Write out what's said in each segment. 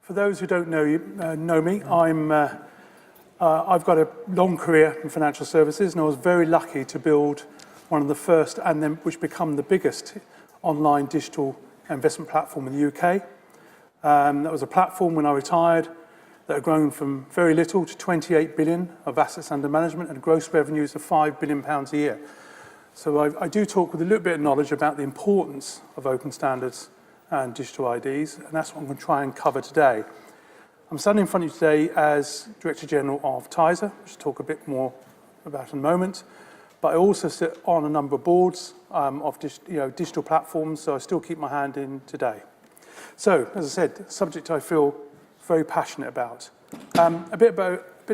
For those who don't know me, I've got a long career in financial services, and I was very lucky to build one of the first, and then which become the biggest online digital investment platform in the UK. That was a platform when I retired that had grown from very little to 28 billion of assets under management and gross revenues of £5 billion a year. So I do talk with a little bit of knowledge about the importance of open standards and digital IDs, and that's what I'm going to try and cover today. I'm standing in front of you today as Director General of TISA, which I'll talk a bit more about in a moment, but I also sit on a number of boards of digital platforms, so I still keep my hand in today. So, as I said, a subject I feel very passionate about. A bit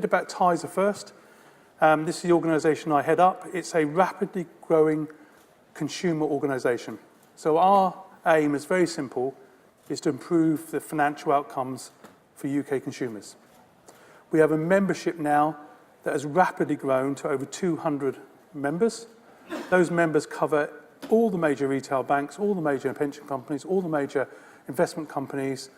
about TISA first. This is the organisation I head up. It's a rapidly growing consumer organisation. So our aim is very simple, is to improve the financial outcomes for UK consumers. We have a membership now that has rapidly grown to over 200 members. Those members cover all the major retail banks, all the major pension companies, all the major investment companies,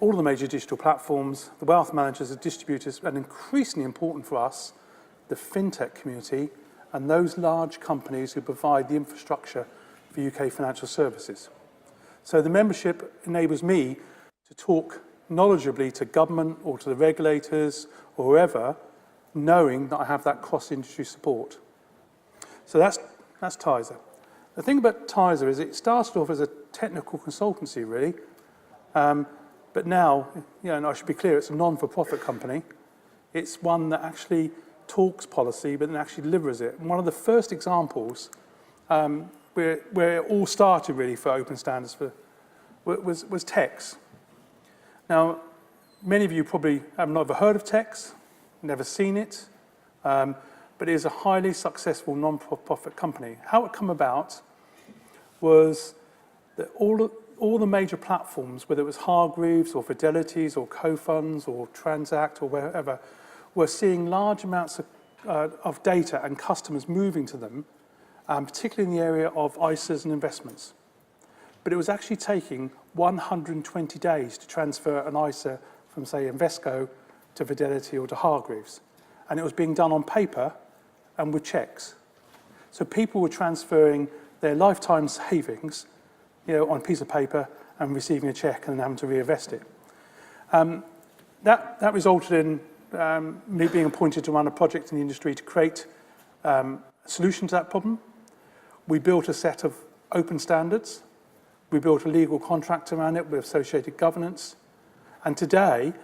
all of the major digital platforms, the wealth managers, the distributors, and increasingly important for us, the Fintech community and those large companies who provide the infrastructure for UK financial services. So the membership enables me to talk knowledgeably to government or to the regulators or whoever, knowing that I have that cross-industry support. So that's TISA. The thing about TISA is it started off as a technical consultancy, really, but now, and I should be clear, it's a non-for-profit company. It's one that actually talks policy, but then actually delivers it. And one of the first examples where it all started really for open standards was TEX. Now, many of you probably have never heard of TEX, never seen it, but it is a highly successful non-profit company. How it came about was that all the major platforms, whether it was Hargreaves or Fidelity's or Co-Funds or Transact or wherever, were seeing large amounts of data and customers moving to them, particularly in the area of ISAs and investments. But it was actually taking 120 days to transfer an ISA from, say, Invesco to Fidelity or to Hargreaves. And it was being done on paper and with cheques. So people were transferring their lifetime savings, on a piece of paper and receiving a cheque and having to reinvest it. That resulted in me being appointed to run a project in the industry to create a solution to that problem. We built a set of open standards. We built a legal contract around it with associated governance. And today,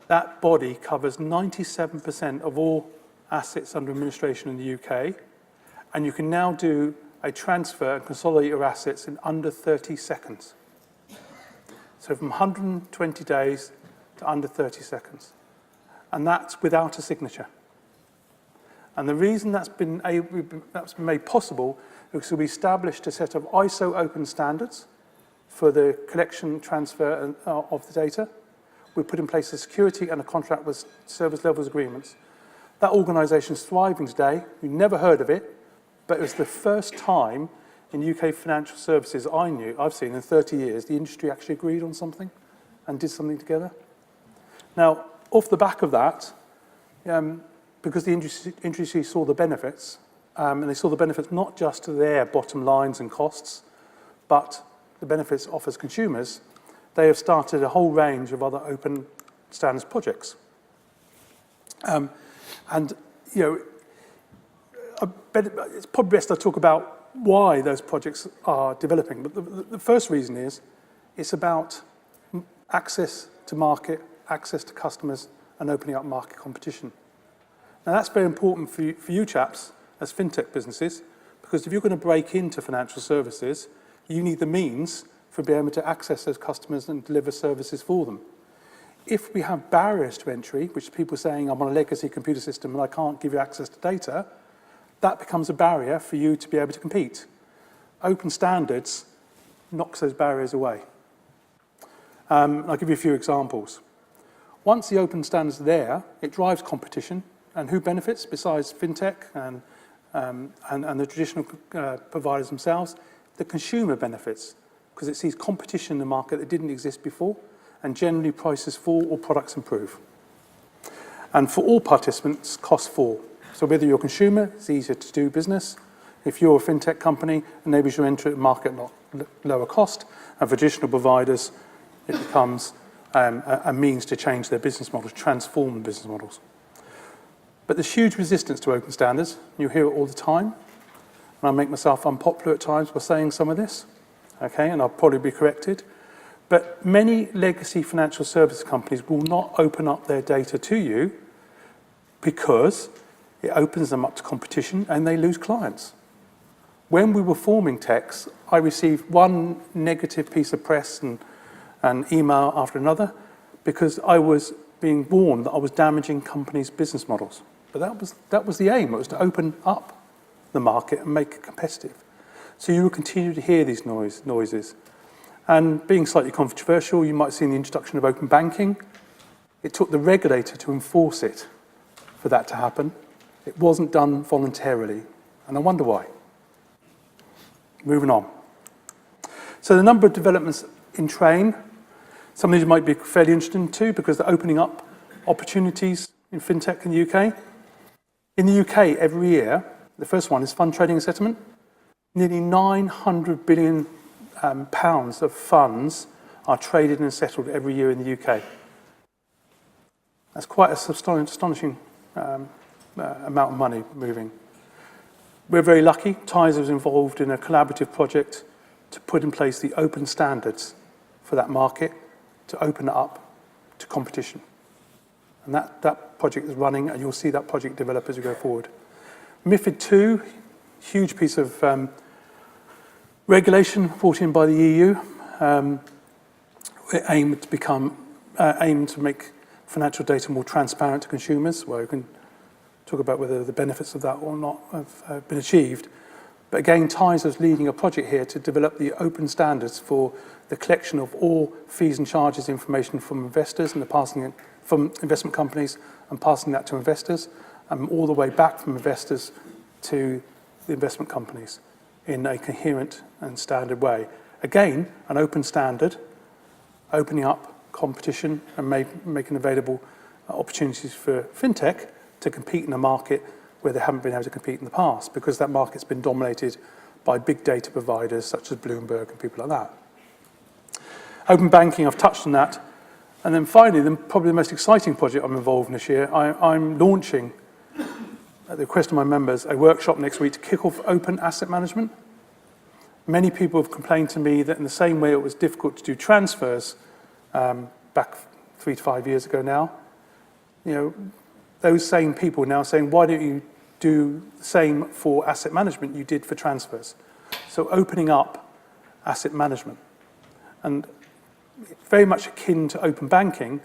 that body covers 97% of all assets under administration in the UK. And you can now do a transfer and consolidate your assets in under 30 seconds. So from 120 days to under 30 seconds. And that's without a signature. And the reason that's been made possible is because we established a set of ISO open standards for the collection, transfer of the data. We put in place a security and a contract with service levels agreements. That organisation is thriving today. You've never heard of it, but it was the first time in UK financial services I've seen in 30 years, the industry actually agreed on something and did something together. Now, off the back of that, because the industry saw the benefits, and they saw the benefits not just to their bottom lines and costs, but the benefits it offers consumers, they have started a whole range of other open standards projects. It's probably best I talk about why those projects are developing. But the first reason is it's about access to market, access to customers, and opening up market competition. Now that's very important for you chaps as fintech businesses, because if you're going to break into financial services, you need the means for being able to access those customers and deliver services for them. If we have barriers to entry, which people are saying, I'm on a legacy computer system and I can't give you access to data, that becomes a barrier for you to be able to compete. Open standards knocks those barriers away. I'll give you a few examples. Once the open standards are there, it drives competition, and who benefits besides fintech and the traditional providers themselves? The consumer benefits, because it sees competition in the market that didn't exist before, and generally prices fall or products improve. And for all participants, costs fall. So whether you're a consumer, it's easier to do business. If you're a fintech company, it enables you to enter a market at lower cost. And for traditional providers, it becomes a means to change their business models, transform business models. But there's huge resistance to open standards. You hear it all the time. And I make myself unpopular at times by saying some of this, okay, and I'll probably be corrected. But many legacy financial service companies will not open up their data to you because it opens them up to competition and they lose clients. When we were forming Tex, I received one negative piece of press and email after another because I was being warned that I was damaging companies' business models. But that was the aim. It was to open up the market and make it competitive. So you will continue to hear these noises. And being slightly controversial, you might have seen the introduction of open banking. It took the regulator to enforce it for that to happen. It wasn't done voluntarily, and I wonder why. Moving on. So the number of developments in train, some of these might be fairly interesting too because they're opening up opportunities in fintech in the UK. In the UK, every year, the first one is fund trading and settlement. Nearly 900 billion pounds of funds are traded and settled every year in the UK. That's quite an astonishing amount of money moving. We're very lucky. TISA was involved in a collaborative project to put in place the open standards for that market, to open it up to competition. And that project is running, and you'll see that project develop as we go forward. MiFID II, huge piece of regulation brought in by the EU, aimed to make financial data more transparent to consumers, where we can talk about whether the benefits of that or not have been achieved. But again, TISA is leading a project here to develop the open standards for the collection of all fees and charges information from investors and passing it from investment companies and passing that to investors, and all the way back from investors to the investment companies in a coherent and standard way. Again, an open standard, opening up competition and making available opportunities for fintech to compete in a market where they haven't been able to compete in the past, because that market's been dominated by big data providers such as Bloomberg and people like that. Open banking, I've touched on that. And then finally, probably the most exciting project I'm involved in this year, I'm launching, at the request of my members, a workshop next week to kick off open asset management. Many people have complained to me that in the same way it was difficult to do transfers back 3 to 5 years ago now, those same people now saying, why don't you do the same for asset management you did for transfers? So opening up asset management. And very much akin to open banking,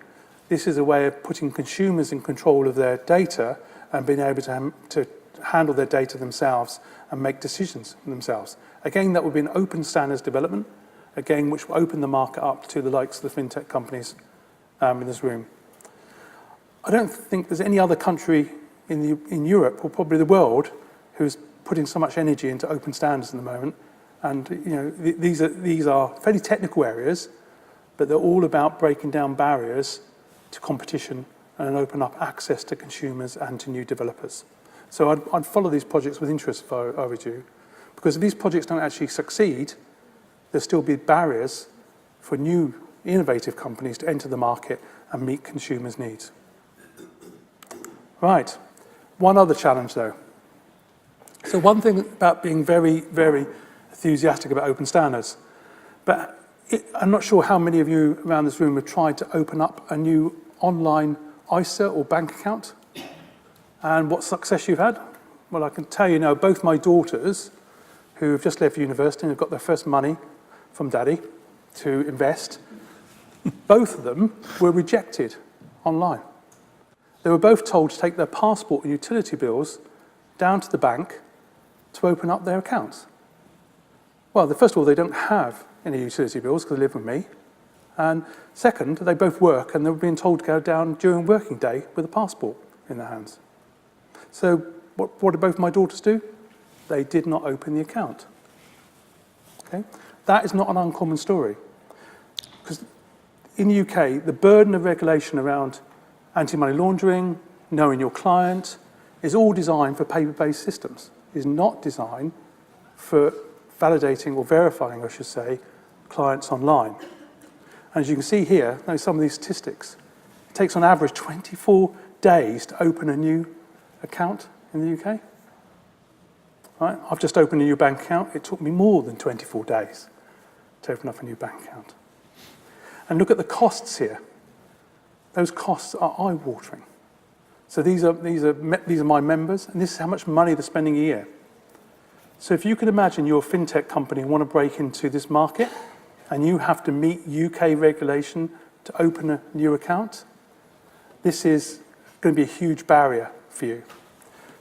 this is a way of putting consumers in control of their data and being able to handle their data themselves and make decisions themselves. Again, that would be an open standards development, again, which will open the market up to the likes of the fintech companies in this room. I don't think there's any other country in Europe, or probably the world, who's putting so much energy into open standards at the moment. And these are fairly technical areas, but they're all about breaking down barriers to competition and open up access to consumers and to new developers. So I'd follow these projects with interest if I were you, because if these projects don't actually succeed, there'll still be barriers for new innovative companies to enter the market and meet consumers' needs. Right, one other challenge though. So one thing about being very, very enthusiastic about open standards, but I'm not sure how many of you around this room have tried to open up a new online ISA or bank account and what success you've had. Well, I can tell you now, both my daughters, who have just left university and have got their first money from daddy to invest, both of them were rejected online. They were both told to take their passport and utility bills down to the bank to open up their accounts. Well, first of all, they don't have any utility bills because they live with me. And second, they both work and they were being told to go down during working day with a passport in their hands. So what did both my daughters do? They did not open the account. Okay? That is not an uncommon story. Because in the UK, the burden of regulation around anti-money laundering, knowing your client, is all designed for paper-based systems. It's not designed for validating or verifying, I should say, clients online. And as you can see here, some of these statistics. It takes on average 24 days to open a new account in the UK. Right? I've just opened a new bank account. It took me more than 24 days to open up a new bank account. And look at the costs here. Those costs are eye-watering. So these are my members, and this is how much money they're spending a year. So if you can imagine you're a fintech company and want to break into this market, and you have to meet UK regulation to open a new account, this is going to be a huge barrier for you.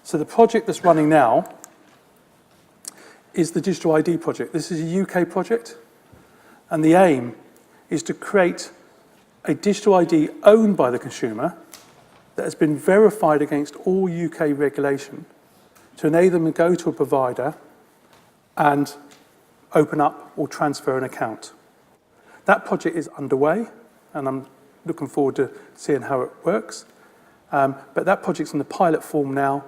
So the project that's running now is the Digital ID project. This is a UK project, and the aim is to create a digital ID owned by the consumer that has been verified against all UK regulation to enable them to go to a provider and open up or transfer an account. That project is underway, and I'm looking forward to seeing how it works. But that project's in the pilot form now,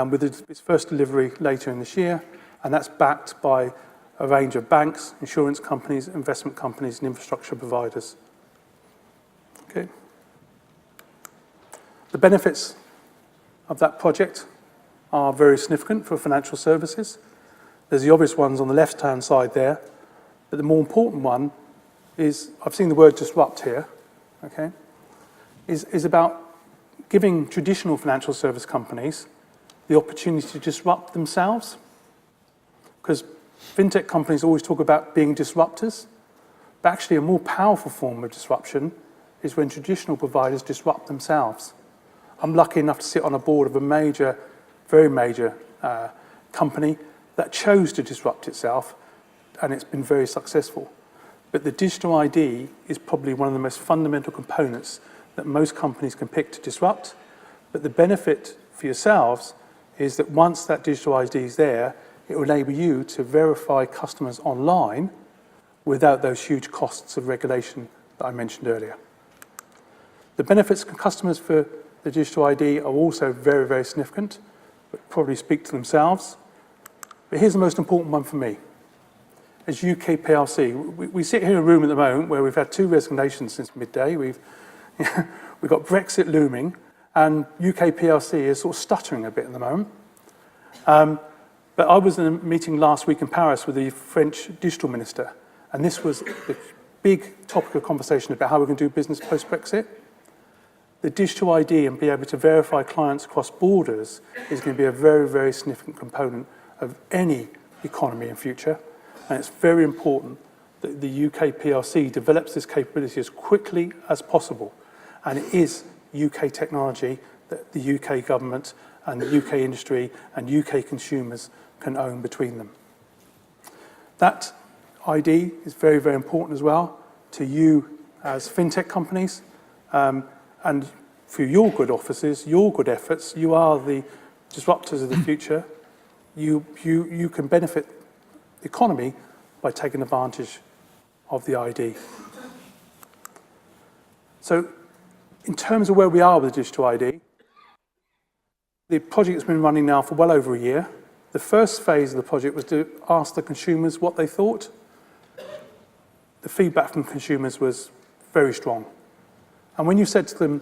with its first delivery later in this year, and that's backed by a range of banks, insurance companies, investment companies, and infrastructure providers. Okay. The benefits of that project are very significant for financial services. There's the obvious ones on the left-hand side there, but the more important one is, I've seen the word disrupt here, okay, is about giving traditional financial service companies the opportunity to disrupt themselves. Because fintech companies always talk about being disruptors, but actually a more powerful form of disruption is when traditional providers disrupt themselves. I'm lucky enough to sit on a board of a major, very major company that chose to disrupt itself, and it's been very successful. But the digital ID is probably one of the most fundamental components that most companies can pick to disrupt. But the benefit for yourselves is that once that digital ID is there, it will enable you to verify customers online without those huge costs of regulation that I mentioned earlier. The benefits for customers for the digital ID are also very, very significant, but probably speak to themselves. But here's the most important one for me. As UK PLC, we sit here in a room at the moment where we've had 2 resignations since midday. We've got Brexit looming, and UK PLC is sort of stuttering a bit at the moment. But I was in a meeting last week in Paris with the French digital minister, and this was the big topic of conversation about how we're going to do business post-Brexit. The digital ID and be able to verify clients across borders is going to be a very, very significant component of any economy in future. And it's very important that the UK PLC develops this capability as quickly as possible. And it is UK technology that the UK government and the UK industry and UK consumers can own between them. That ID is very, very important as well to you as fintech companies. And through your good offices, your good efforts, you are the disruptors of the future. You can benefit the economy by taking advantage of the ID. So in terms of where we are with digital ID, the project has been running now for well over a year. The first phase of the project was to ask the consumers what they thought. The feedback from consumers was very strong. And when you said to them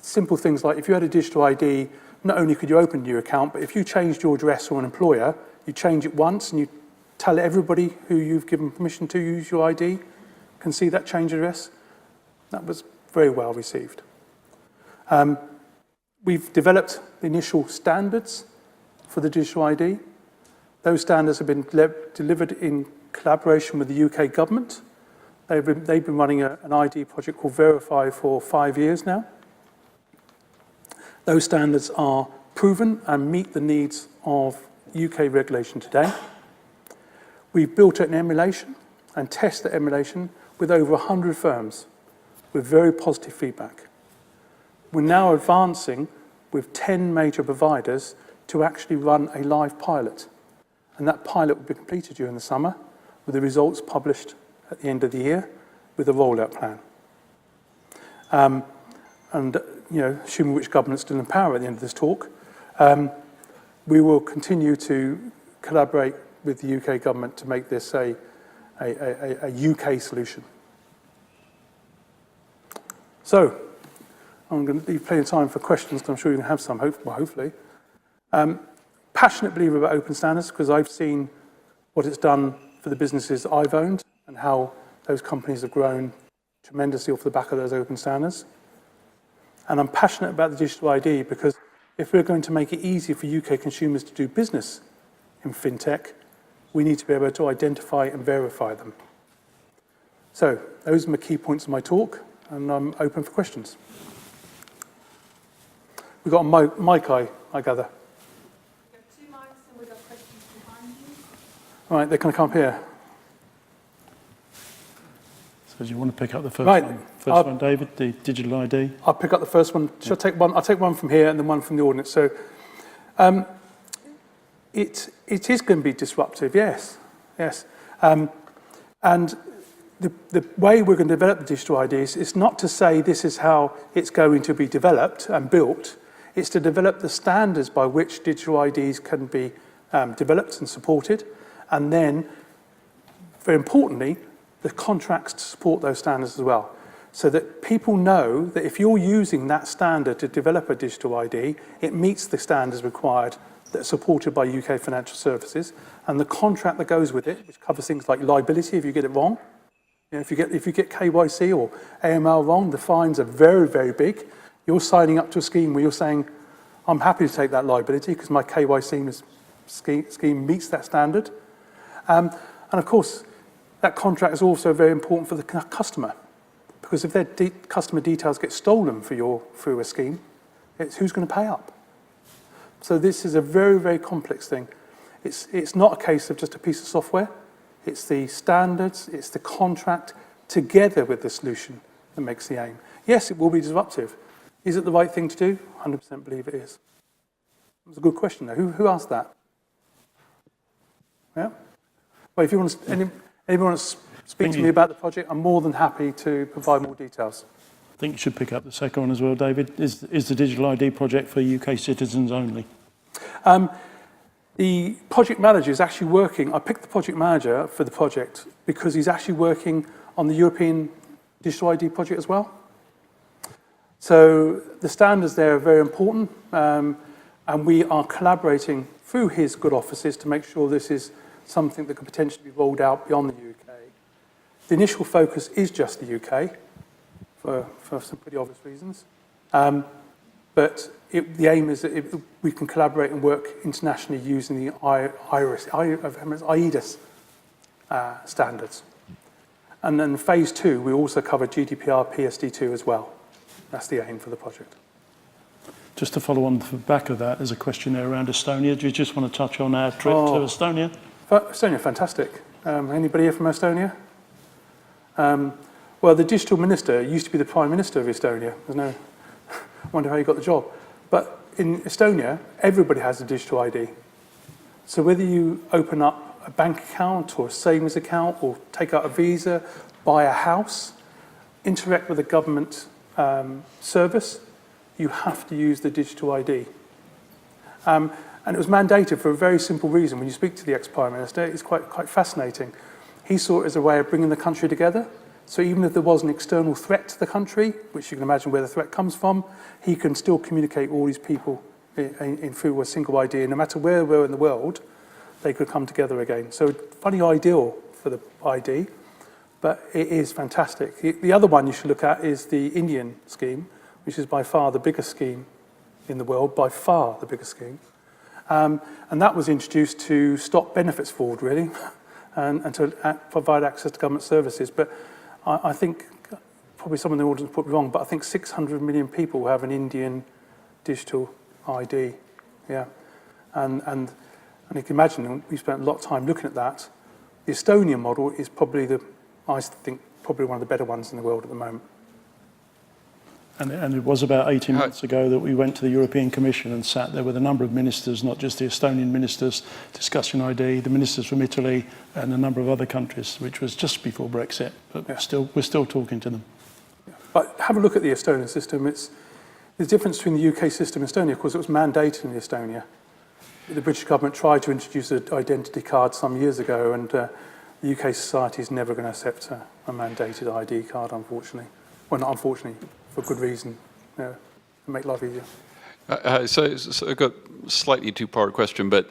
simple things like, if you had a digital ID, not only could you open a new account, but if you changed your address or an employer, you change it once and you tell everybody who you've given permission to use your ID can see that change address. That was very well received. We've developed the initial standards for the digital ID. Those standards have been delivered in collaboration with the UK government. They've been running an ID project called Verify for 5 years now. Those standards are proven and meet the needs of UK regulation today. We've built an emulation and tested the emulation with over 100 firms with very positive feedback. We're now advancing with 10 major providers to actually run a live pilot. And that pilot will be completed during the summer with the results published at the end of the year with a rollout plan. And assuming which government's still in power at the end of this talk, we will continue to collaborate with the UK government to make this a UK solution. So, I'm going to leave plenty of time for questions, because I'm sure you can have some, hopefully. Passionate believer about open standards, because I've seen what it's done for the businesses I've owned and how those companies have grown tremendously off the back of those open standards. And I'm passionate about the digital ID because if we're going to make it easier for UK consumers to do business in fintech, we need to be able to identify and verify them. So those are my key points of my talk, and I'm open for questions. We've got a mic, I gather. We have 2 mics and we've got questions behind you. All right, they're going to come up here. So do you want to pick up the first one? First one, David, the digital ID? I'll pick up the first one. Shall I take one? I'll take one from here and then one from the audience. So it is going to be disruptive, yes. And the way we're going to develop the digital ID is not to say this is how it's going to be developed and built. It's to develop the standards by which digital IDs can be developed and supported, and then, very importantly, the contracts to support those standards as well, so that people know that if you're using that standard to develop a digital ID, it meets the standards required that are supported by UK financial services, and the contract that goes with it, which covers things like liability if you get it wrong. If you get KYC or AML wrong, the fines are very, very big. You're signing up to a scheme where you're saying, I'm happy to take that liability because my KYC scheme meets that standard. And of course, that contract is also very important for the customer, because if their customer details get stolen through a scheme, it's who's going to pay up. So this is a very, very complex thing. It's not a case of just a piece of software. It's the standards, it's the contract together with the solution that makes the aim. Yes, it will be disruptive. Is it the right thing to do? 100% believe it is. It was a good question though. Who asked that? Yeah? Well, if you want to, anyone wants to speak to me about the project, I'm more than happy to provide more details. I think you should pick up the second one as well, David. Is the digital ID project for UK citizens only? The project manager is actually working. I picked the project manager for the project because he's actually working on the European digital ID project as well. So the standards there are very important, and we are collaborating through his good offices to make sure this is something that could potentially be rolled out beyond the UK. The initial focus is just the UK for some pretty obvious reasons. But the aim is that we can collaborate and work internationally using the IEDIS standards. And then phase 2, we also cover GDPR PSD2 as well. That's the aim for the project. Just to follow on the back of that, there's a question there around Estonia. Do you just want to touch on our trip to Estonia? Estonia, fantastic. Anybody here from Estonia? Well, the digital minister used to be the Prime Minister of Estonia. I wonder how he got the job. But in Estonia, everybody has a digital ID. So whether you open up a bank account or a savings account or take out a visa, buy a house, interact with a government service, you have to use the digital ID. And it was mandated for a very simple reason. When you speak to the ex-Prime Minister, it's quite fascinating. He saw it as a way of bringing the country together. So even if there was an external threat to the country, which you can imagine where the threat comes from, he can still communicate all these people through a single ID. And no matter where they were in the world, they could come together again. So funny ideal for the ID, but it is fantastic. The other one you should look at is the Indian scheme, which is by far the biggest scheme in the world, by far the biggest scheme. And that was introduced to stop benefits fraud, really, and to provide access to government services. But I think, probably some in the audience put me wrong, but I think 600 million people have an Indian digital ID. Yeah, and you can imagine, we spent a lot of time looking at that. The Estonian model is probably I think, probably one of the better ones in the world at the moment. And it was about 18 months ago that we went to the European Commission and sat there with a number of ministers, not just the Estonian ministers discussing ID, the ministers from Italy and a number of other countries, which was just before Brexit, but we're still talking to them. Yeah. But have a look at the Estonian system. It's the difference between the UK system and Estonia. Of course, it was mandated in Estonia. The British government tried to introduce an identity card some years ago, and the UK society is never going to accept a mandated ID card, unfortunately. Well, not unfortunately, for good reason. You know, to make life easier. So I've got a slightly two-part question, but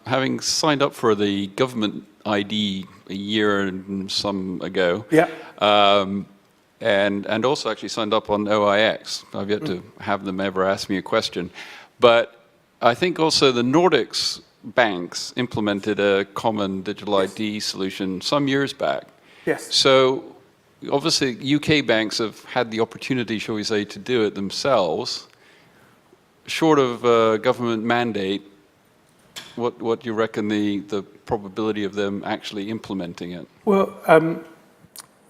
having signed up for the government ID a year and some ago, Yeah. And also actually signed up on OIX. I've yet to have them ever ask me a question. But I think also the Nordics banks implemented a common digital ID solution some years back. Yes. So obviously UK banks have had the opportunity, shall we say, to do it themselves. Short of government mandate, what do you reckon the probability of them actually implementing it? Well,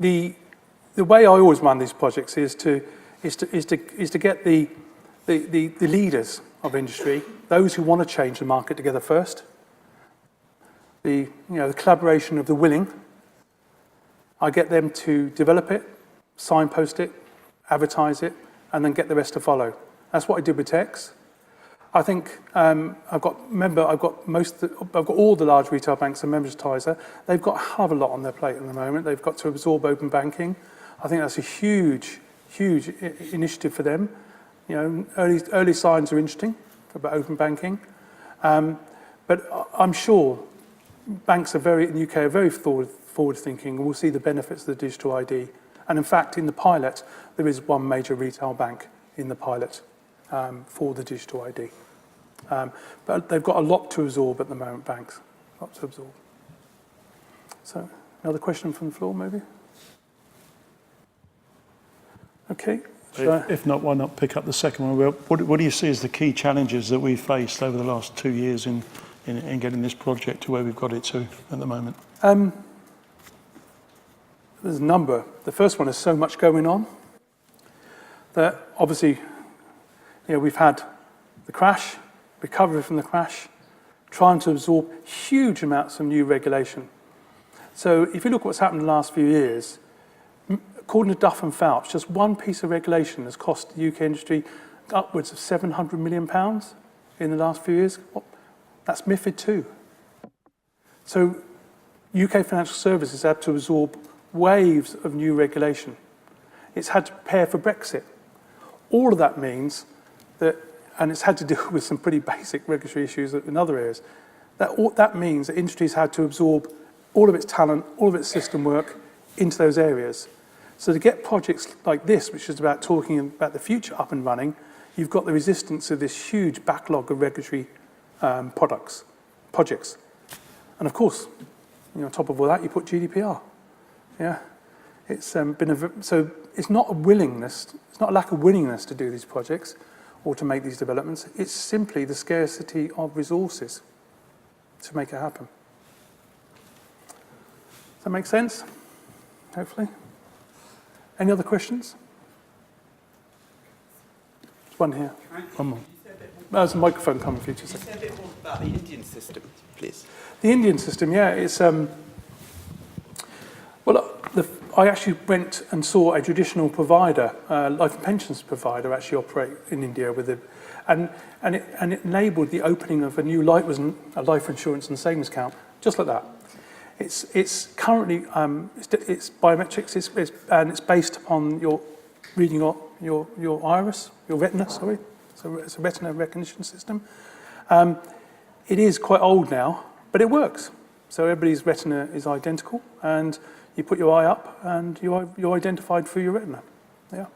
the way I always run these projects is to get the leaders of industry, those who want to change the market together first. The collaboration of the willing. I get them to develop it, signpost it, advertise it, and then get the rest to follow. That's what I did with TEX. I think I've got all the large retail banks and members of TISA. They've got a hell of a lot on their plate at the moment. They've got to absorb open banking. I think that's a huge initiative for them. You know, early signs are interesting about open banking, but I'm sure banks in the UK are very forward-thinking, and will see the benefits of the digital ID. And in fact, in the pilot, there is one major retail bank in the pilot for the digital ID. But they've got a lot to absorb at the moment, banks. A lot to absorb. So, another question from the floor, maybe? Okay. If not, why not pick up the second one? What do you see as the key challenges that we've faced over the last 2 years in getting this project to where we've got it to at the moment? There's a number. The first one is so much going on that obviously, we've had the crash, recovery from the crash, trying to absorb huge amounts of new regulation. So if you look at what's happened in the last few years, according to Duff and Phelps, just one piece of regulation has cost the UK industry upwards of £700 million in the last few years. That's MiFID II. So UK financial services had to absorb waves of new regulation. It's had to prepare for Brexit. All of that means that, and it's had to deal with some pretty basic regulatory issues in other areas, that means that industry's had to absorb all of its talent, all of its system work into those areas. So to get projects like this, which is about talking about the future up and running, you've got the resistance of this huge backlog of regulatory projects. And of course, on top of all that, you put GDPR. Yeah, it's so it's not a willingness, it's not a lack of willingness to do these projects or to make these developments. It's simply the scarcity of resources to make it happen. Does that make sense? Hopefully. Any other questions? There's one here. One more. There's a microphone coming for you. Can you say a bit more about the Indian system, please? The Indian system, yeah, it's I actually went and saw a traditional provider, life and pensions provider, actually operate in India with it, and it enabled the opening of a new life insurance and savings account, just like that. It's currently it's biometrics, and it's based upon your reading your iris, your retina. Sorry, so it's a retina recognition system. It is quite old now, but it works. So everybody's retina is identical, and you put your eye up, and you're identified through your retina. Yeah.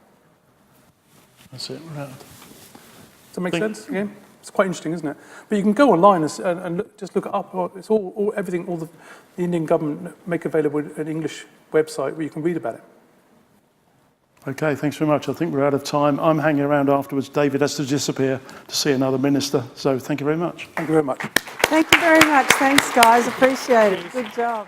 That's it. Right. Does that make sense? Again, it's quite interesting, isn't it? But you can go online and just look it up. It's all the Indian government make available an English website where you can read about it. Okay, thanks very much. I think we're out of time. I'm hanging around afterwards. David has to disappear to see another minister. So thank you very much. Thank you very much. Thank you very much. Thanks, guys. Appreciate it. Good job.